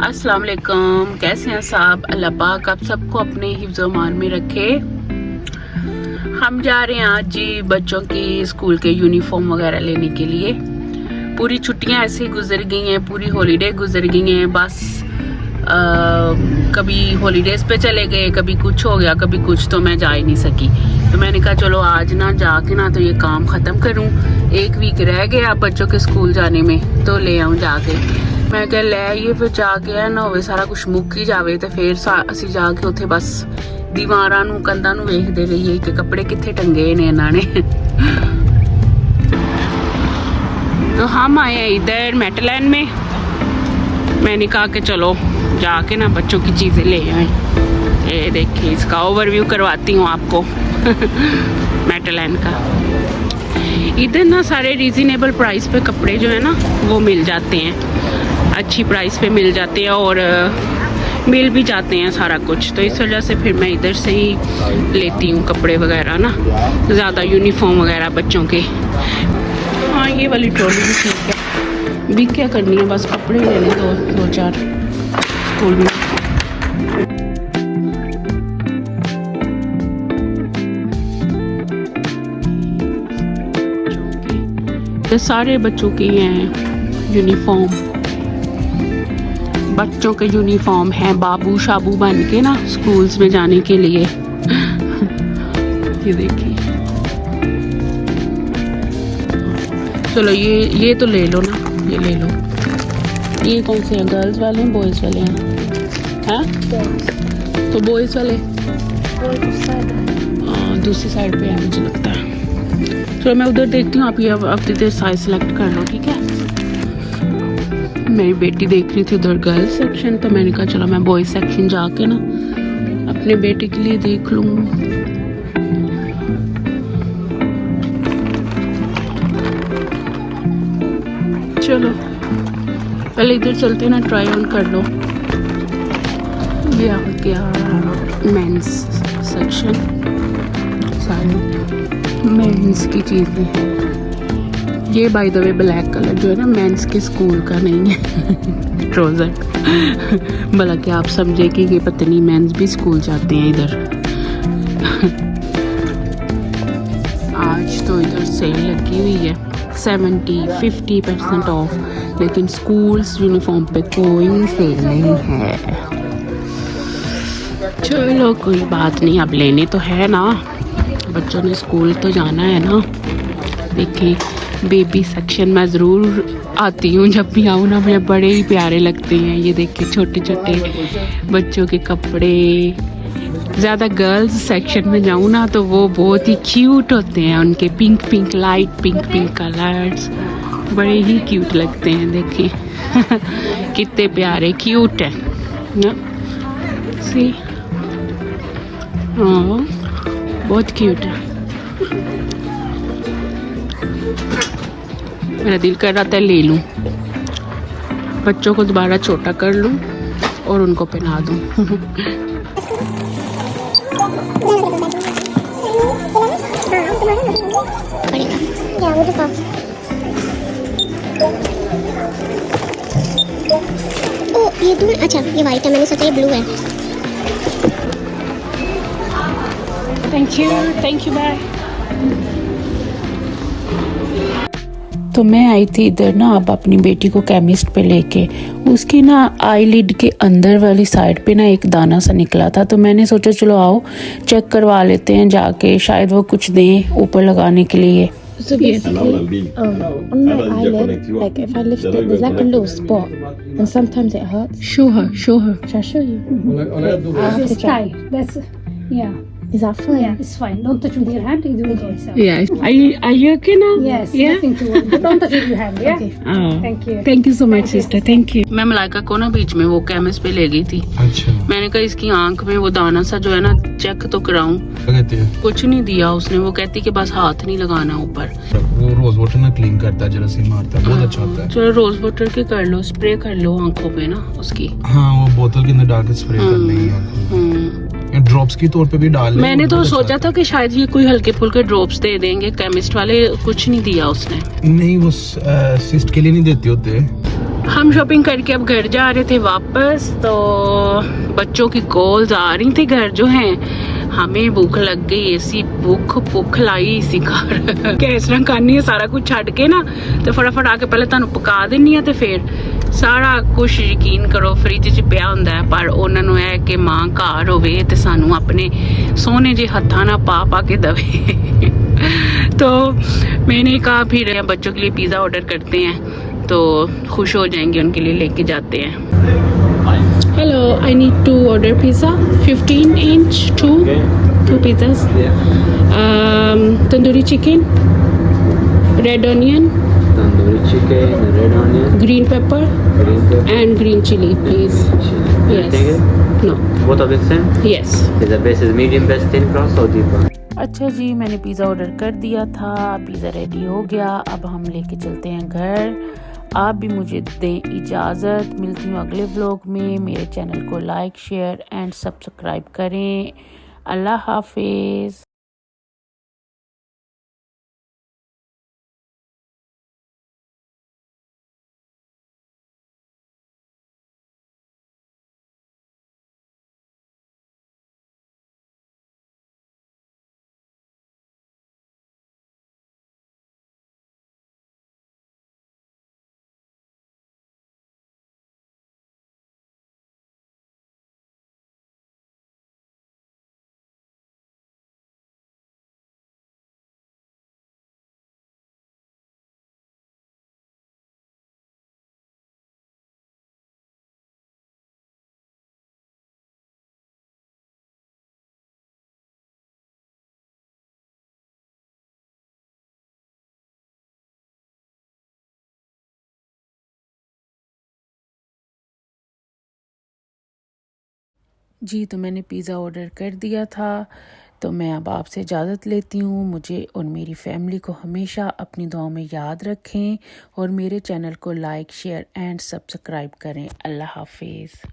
अस्सलाम वालेकुम, कैसे हैं साहब। अल्लाह पाक आप सबको अपने हिफ्ज़-ओ-मान में रखे। हम जा रहे हैं आज जी बच्चों की स्कूल के यूनिफॉर्म वगैरह लेने के लिए। पूरी छुट्टियां ऐसे ही गुजर गई हैं, पूरी हॉलीडे गुजर गई हैं। बस कभी हॉलीडेज़ पे चले गए, कभी कुछ हो गया, कभी कुछ, तो मैं जा ही नहीं सकी। तो मैंने कहा चलो आज ना जाके ना तो ये काम ख़त्म करूं। एक वीक रह गया बच्चों के स्कूल जाने में, तो ले आऊं जाके। मैं कह ले आइए, फिर जाके है ना होवे सारा कुछ मुੱਕ ही जावे, तो फिर ਅਸੀਂ जाके ਉੱਥੇ बस दीवारां ਨੂੰ ਕੰਧਾਂ ਨੂੰ ਵੇਖਦੇ ਰਹੀਏ कि कपड़े कित्थे टंगे ने इन्होंने। तो हम आए हैं इधर मेटलैंड में। मैंने कहा कि चलो जाके ना बच्चों की चीज़ें ले आए। ये देखिए, इसका ओवरव्यू करवाती हूँ आपको मेटलैंड का। इधर ना सारे रीज़नेबल प्राइस पे कपड़े जो है ना वो मिल जाते हैं, अच्छी प्राइस पे मिल जाते हैं और मिल भी जाते हैं सारा कुछ। तो इस वजह से फिर मैं इधर से ही लेती हूँ कपड़े वगैरह ना, ज़्यादा यूनिफॉर्म वगैरह बच्चों के। हाँ, ये वाली ट्रॉली भी ठीक है। भी क्या करनी है, बस कपड़े लेने दो चार स्कूल में। तो सारे बच्चों के हैं यूनिफॉर्म, बच्चों के यूनिफॉर्म हैं बाबू शाबू बन के ना स्कूल्स में जाने के लिए। ये देखिए, चलो ये तो ले लो ना, ये ले लो। ये कौन से हैं, गर्ल्स वाले हैं बॉयज़ वाले हैं? हाँ, तो बॉयज़ वाले दूसरी साइड पे है मुझे लगता है। चलो मैं उधर देखती हूँ, आप ये अब इधर साइज सेलेक्ट कर लो, ठीक है। मेरी बेटी देख रही थी उधर गर्ल्स सेक्शन, तो मैंने कहा चलो मैं बॉयज सेक्शन जाके ना अपने बेटे के लिए देख लूँ। चलो पहले इधर चलते ना, ट्राई ऑन कर लो। ये आ गया मेंस सेक्शन, सारे मेंस की चीज़ें हैं। ये by the way black colour जो है ना मेंस के स्कूल का नहीं है ट्राउज़र। भला कि आप समझे कि ये पत्नी मेंस भी स्कूल जाते हैं इधर। आज तो इधर सेल लगी हुई है 50% ऑफ, लेकिन स्कूल्स यूनिफॉर्म पे कोई सेल नहीं है। चलो कोई बात नहीं, अब लेने तो है ना, बच्चों ने स्कूल तो जाना है ना। देखिए बेबी सेक्शन में ज़रूर आती हूँ, जब भी आऊँ ना मुझे बड़े ही प्यारे लगते हैं। ये देखिए छोटे छोटे बच्चों के कपड़े। ज़्यादा गर्ल्स सेक्शन में जाऊँ ना तो वो बहुत ही क्यूट होते हैं, उनके पिंक लाइट पिंक कलर्स बड़े ही क्यूट लगते हैं। देखिए कितने प्यारे क्यूट है ना, सी हाँ बहुत क्यूट है। मेरा दिल कर रहा था ले लूं, बच्चों को दोबारा छोटा कर लूं और उनको पहना दूं। ओ ये ब्लू, अच्छा ये वाइट है, मैंने सोचा ये ब्लू है। Thank you bye. तो मैं आई थी इधर ना अब अपनी बेटी को केमिस्ट पे लेके। उसकी ना आईलिड के अंदर वाली साइड पे ना एक दाना सा निकला था, तो मैंने सोचा चलो आओ चेक करवा लेते हैं जाके, शायद वो कुछ दें ऊपर लगाने के लिए। So basically, on my eyelid, like if I lift it, there's like a little spot, and sometimes it hurts. Show her. Shall I show you? I have to try. That's yeah. Is that fine? Yeah, it's fine. Don't touch with your hand. You do it yourself. Yeah. Are you okay now? Yes. Yeah. Nothing to worry. Don't touch with your hand. Yeah. Okay. Oh. Thank you. So much sister. Thank you. मैं मलाइका को ना बीच में वो chemist पे ले गई थी। अच्छा। मैंने कहा इसकी आंख में वो दाना सा जो है ना चेक तो कराऊं। क्या कहते हैं? कुछ नहीं दिया उसने, वो कहती कि बस हाथ नहीं लगाना ऊपर। वो रोज वाटर ना क्लीन करता है, जरासीम मारता है, बहुत अच्छा होता है। चलो रोज वाटर के कर लो, स्प्रे कर लो आंखों पे ना उसकी। हाँ, वो बोतल के अंदर डाल के स्प्रे कर लेंगे। ड्रॉप्स की तौर पे भी डाल। मैंने तो सोचा था कि शायद ये कोई हल्के फुल्के ड्रॉप्स दे देंगे, केमिस्ट वाले कुछ नहीं दिया उसने। नहीं, वो सिस्ट के लिए नहीं देते होते, हम शॉपिंग करके अब घर जा रहे थे वापस, तो बच्चों की कॉल्स आ रही थी घर जो हैं, हमें भूख लग गई, ऐसी भूख लाई इसी घर कि इस तरह करनी है सारा कुछ छड़ के ना, तो फटाफट आके पहले तुहानू पका देनी है, तो फिर सारा कुछ यकीन करो फ्रिज च पिया हुंदा है, पर उन्होंने है कि मां घर होवे ते सानू अपने सोने जे हत्थां नाल पा के दवे तो मैंने कहा फिर बच्चों के लिए पिज़्ज़ा ऑर्डर करते हैं, तो खुश हो जाएंगे, उनके लिए लेके जाते हैं। Hello, I need to order pizza 15 inch, two pizzas, tandoori chicken, red onion, Tandoori chicken, red onion, green pepper and green chili, please. Yes. No. Both of the same? Yes. Is the base is medium, best thin crust or deep one? अच्छा जी, मैंने pizza order कर दिया था, pizza ready हो गया, अब हम लेके चलते हैं घर। आप भी मुझे दें इजाज़त, मिलती हूँ अगले व्लॉग में। मेरे चैनल को लाइक, शेयर एंड सब्सक्राइब करें। अल्लाह हाफिज़। जी, तो मैंने पिज़्ज़ा ऑर्डर कर दिया था, तो मैं अब आपसे इजाज़त लेती हूँ। मुझे और मेरी फैमिली को हमेशा अपनी दुआओं में याद रखें और मेरे चैनल को लाइक, शेयर एंड सब्सक्राइब करें। अल्लाह हाफिज़।